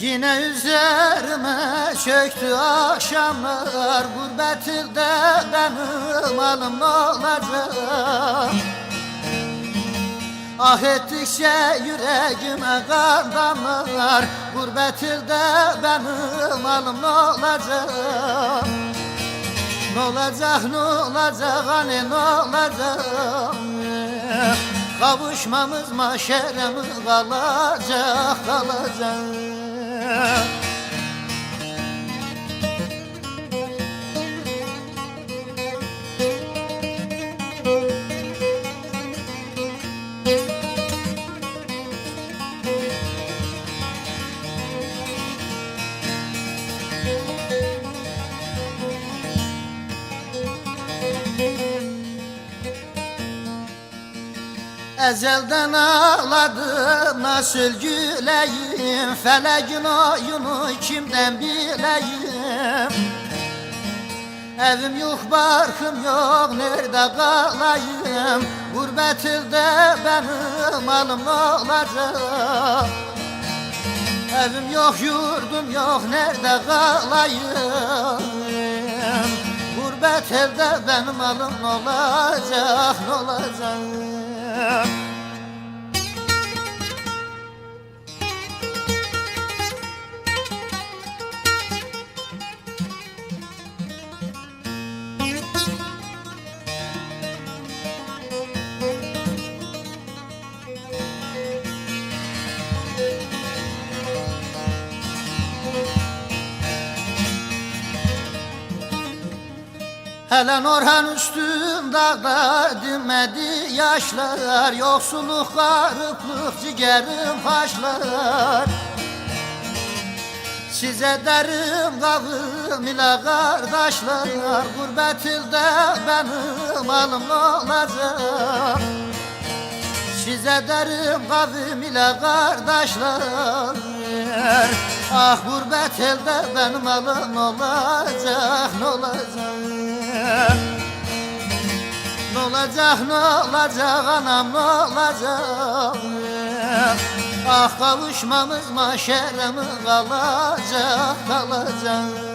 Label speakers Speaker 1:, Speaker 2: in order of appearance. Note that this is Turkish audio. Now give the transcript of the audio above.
Speaker 1: Yine üzerime çöktü akşamlar, gurbet ilde benim halim ne olacak? Ah ettikçe yüreğime kan damlar, gurbet ilde benim halim ne olacak? Ne olacak, ne olacak, hani ne olacak? Kavuşmamız maşere mi kalacak, kalacak? Ezelden ağladım, nasıl güleyim? Feleğin oyunu kimden bileyim? Evim yok, barkım yok, nerede kalayım? Gurbet ilde benim halim ne olacak? Evim yok, yurdum yok, nerede kalayım? Gurbet elde benim halim ne olacak, ne olacak? Helen Orhan üstüm dağda dinmedi yaşlar, yoksulluk gariplik ciğerim haşlar. Size derim kavim ile kardeşler, gurbet ilde benim halim ne olacak? Size derim kavim ile kardeşler, ah gurbet elde benim halim ne olacak, ne olacak? Ne olacak, ne olacak anam, ne olacak? Ah kavuşmamız maşere mi kalacak, kalacak?